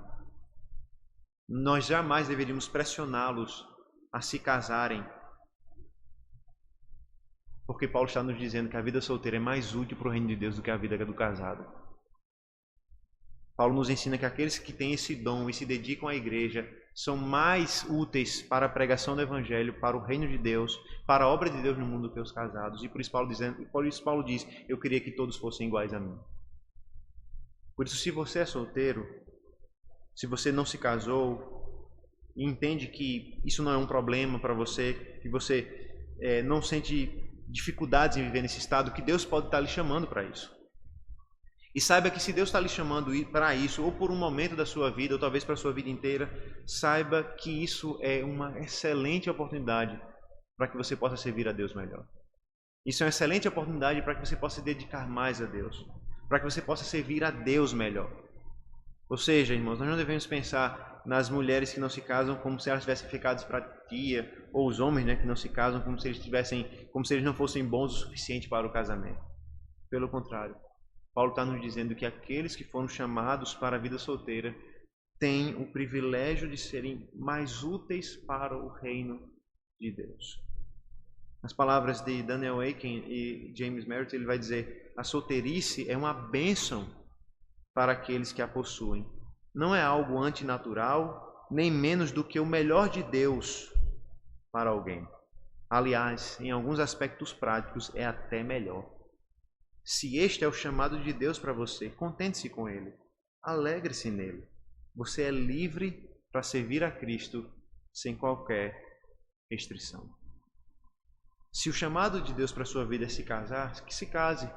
Nós jamais deveríamos pressioná-los a se casarem, porque Paulo está nos dizendo que a vida solteira é mais útil para o reino de Deus do que a vida do casado. Paulo nos ensina que aqueles que têm esse dom e se dedicam à igreja são mais úteis para a pregação do Evangelho, para o reino de Deus, para a obra de Deus no mundo do que os casados. E por isso Paulo diz, eu queria que todos fossem iguais a mim. Por isso, se você é solteiro, se você não se casou e entende que isso não é um problema para você, que você não sente dificuldades em viver nesse estado, que Deus pode estar lhe chamando para isso. E saiba que se Deus está lhe chamando para isso, ou por um momento da sua vida, ou talvez para a sua vida inteira, saiba que isso é uma excelente oportunidade para que você possa servir a Deus melhor. Isso é uma excelente oportunidade para que você possa se dedicar mais a Deus, para que você possa servir a Deus melhor. Ou seja, irmãos, nós não devemos pensar nas mulheres que não se casam como se elas tivessem pecados para tia, ou os homens, né, que não se casam como se eles não fossem bons o suficiente para o casamento. Pelo contrário, Paulo está nos dizendo que aqueles que foram chamados para a vida solteira têm o privilégio de serem mais úteis para o reino de Deus. As palavras de Daniel Aiken e James Merritt, ele vai dizer: a solteirice é uma bênção para aqueles que a possuem. Não é algo antinatural, nem menos do que o melhor de Deus para alguém. Aliás, em alguns aspectos práticos, é até melhor. Se este é o chamado de Deus para você, contente-se com ele. Alegre-se nele. Você é livre para servir a Cristo sem qualquer restrição. Se o chamado de Deus para a sua vida é se casar, que se case.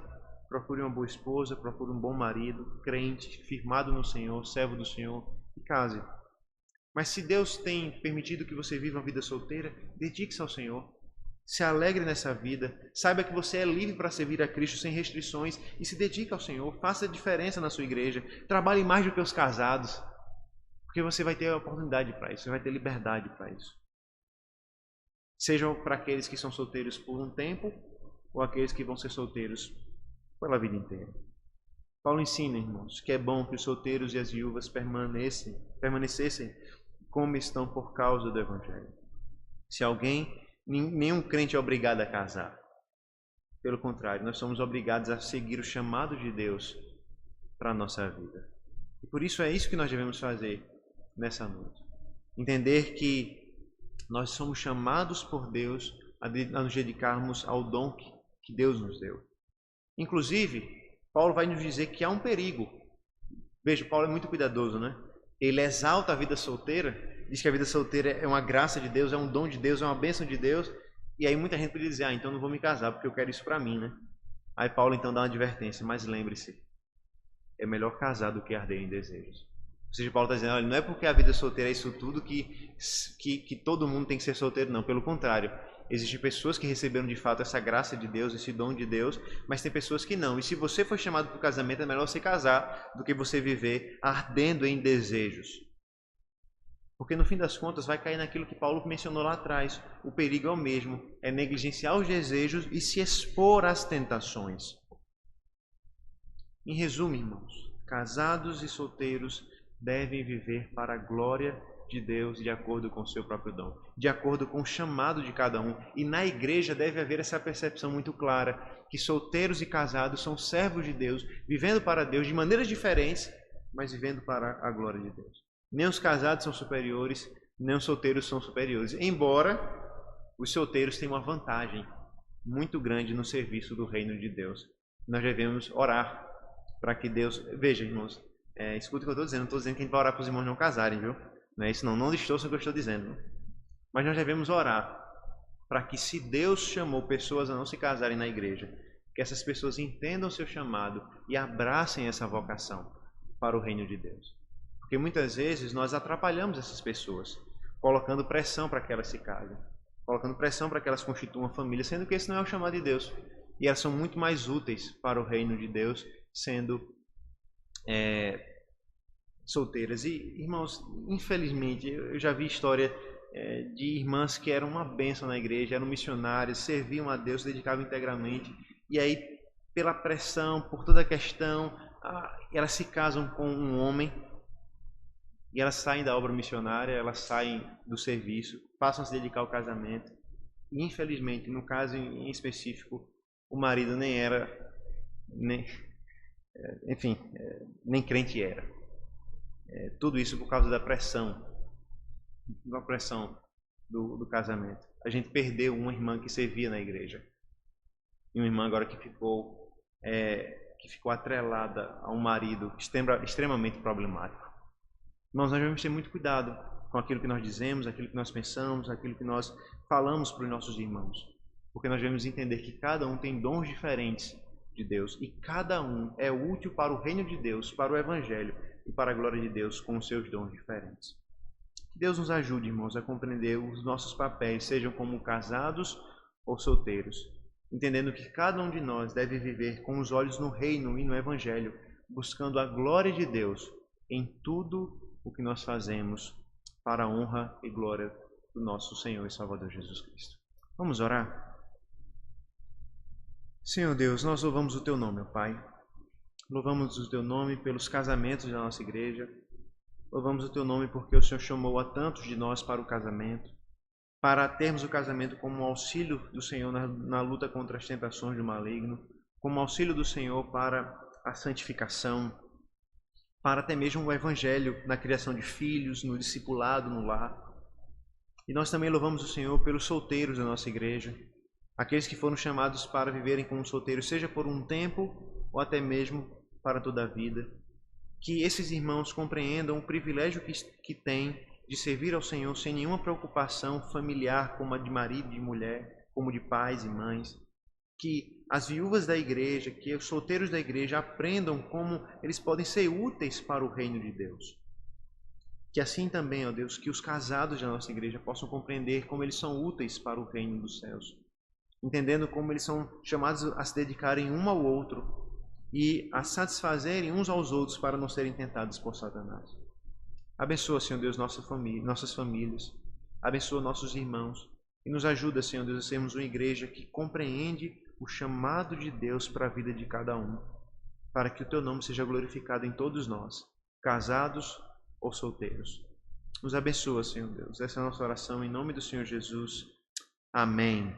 Procure uma boa esposa, procure um bom marido, crente, firmado no Senhor, servo do Senhor, e case. Mas se Deus tem permitido que você viva uma vida solteira, dedique-se ao Senhor. Se alegre nessa vida. Saiba que você é livre para servir a Cristo sem restrições e se dedique ao Senhor. Faça diferença na sua igreja. Trabalhe mais do que os casados, porque você vai ter a oportunidade para isso, você vai ter liberdade para isso. Sejam para aqueles que são solteiros por um tempo ou aqueles que vão ser solteiros pela vida inteira. Paulo ensina, irmãos, que é bom que os solteiros e as viúvas permanecessem como estão por causa do Evangelho. Se nenhum crente é obrigado a casar. Pelo contrário, nós somos obrigados a seguir o chamado de Deus para a nossa vida. E por isso é isso que nós devemos fazer nessa noite. Entender que nós somos chamados por Deus a nos dedicarmos ao dom que Deus nos deu. Inclusive, Paulo vai nos dizer que há um perigo. Veja, Paulo é muito cuidadoso, né? Ele exalta a vida solteira, diz que a vida solteira é uma graça de Deus, é um dom de Deus, é uma bênção de Deus. E aí muita gente pode dizer, então não vou me casar porque eu quero isso para mim, né? Aí Paulo então dá uma advertência, mas lembre-se, é melhor casar do que arder em desejos. Ou seja, Paulo está dizendo, olha, não é porque a vida solteira é isso tudo que todo mundo tem que ser solteiro, não. Pelo contrário, existem pessoas que receberam de fato essa graça de Deus, esse dom de Deus, mas tem pessoas que não. E se você foi chamado para o casamento, é melhor você casar do que você viver ardendo em desejos. Porque no fim das contas vai cair naquilo que Paulo mencionou lá atrás. O perigo é o mesmo, é negligenciar os desejos e se expor às tentações. Em resumo, irmãos, casados e solteiros devem viver para a glória de Deus de acordo com o seu próprio dom, de acordo com o chamado de cada um. E na igreja deve haver essa percepção muito clara que solteiros e casados são servos de Deus, vivendo para Deus de maneiras diferentes, mas vivendo para a glória de Deus. Nem os casados são superiores, nem os solteiros são superiores, embora os solteiros tenham uma vantagem muito grande no serviço do reino de Deus. Nós devemos orar para que Deus... Veja, irmãos, escuta o que eu estou dizendo. Não estou dizendo que a gente vai orar para os irmãos não casarem, viu? Não é isso não. Não distorça o que eu estou dizendo. Não? Mas nós devemos orar para que, se Deus chamou pessoas a não se casarem na igreja, que essas pessoas entendam o seu chamado e abracem essa vocação para o reino de Deus. Porque muitas vezes nós atrapalhamos essas pessoas, colocando pressão para que elas se casem, colocando pressão para que elas constituam uma família, sendo que esse não é o chamado de Deus. E elas são muito mais úteis para o reino de Deus, sendo solteiras. E, irmãos, infelizmente, eu já vi história de irmãs que eram uma bênção na igreja, eram missionárias, serviam a Deus, se dedicavam integralmente, e aí, pela pressão, por toda a questão, elas se casam com um homem, e elas saem da obra missionária, elas saem do serviço, passam a se dedicar ao casamento, e infelizmente, no caso em específico, o marido nem era, nem crente era. Tudo isso por causa da pressão do casamento. A gente perdeu uma irmã que servia na igreja. E uma irmã agora que ficou atrelada a um marido extremamente problemático. Irmãos, nós devemos ter muito cuidado com aquilo que nós dizemos, aquilo que nós pensamos, aquilo que nós falamos para os nossos irmãos. Porque nós devemos entender que cada um tem dons diferentes de Deus e cada um é útil para o reino de Deus, para o Evangelho e para a glória de Deus com os seus dons diferentes. Que Deus nos ajude, irmãos, a compreender os nossos papéis, sejam como casados ou solteiros, entendendo que cada um de nós deve viver com os olhos no reino e no Evangelho, buscando a glória de Deus em tudo o que nós fazemos para a honra e glória do nosso Senhor e Salvador Jesus Cristo. Vamos orar? Senhor Deus, nós louvamos o Teu nome, ó Pai. Louvamos o Teu nome pelos casamentos da nossa igreja. Louvamos o Teu nome porque o Senhor chamou a tantos de nós para o casamento. para termos o casamento como um auxílio do Senhor na luta contra as tentações do maligno, como auxílio do Senhor para a santificação, para até mesmo o evangelho na criação de filhos, no discipulado, no lar. E nós também louvamos o Senhor pelos solteiros da nossa igreja, aqueles que foram chamados para viverem como solteiros, seja por um tempo ou até mesmo para toda a vida. Que esses irmãos compreendam o privilégio que têm de servir ao Senhor sem nenhuma preocupação familiar, como a de marido e de mulher, como de pais e mães. Que as viúvas da igreja, que os solteiros da igreja aprendam como eles podem ser úteis para o reino de Deus. Que assim também, ó Deus, que os casados da nossa igreja possam compreender como eles são úteis para o reino dos céus, entendendo como eles são chamados a se dedicarem um ao outro e a satisfazerem uns aos outros para não serem tentados por Satanás. Abençoa, Senhor Deus, nossas famílias, abençoa nossos irmãos e nos ajuda, Senhor Deus, a sermos uma igreja que compreende o chamado de Deus para a vida de cada um, para que o Teu nome seja glorificado em todos nós, casados ou solteiros. Nos abençoa, Senhor Deus. Essa é a nossa oração em nome do Senhor Jesus. Amém.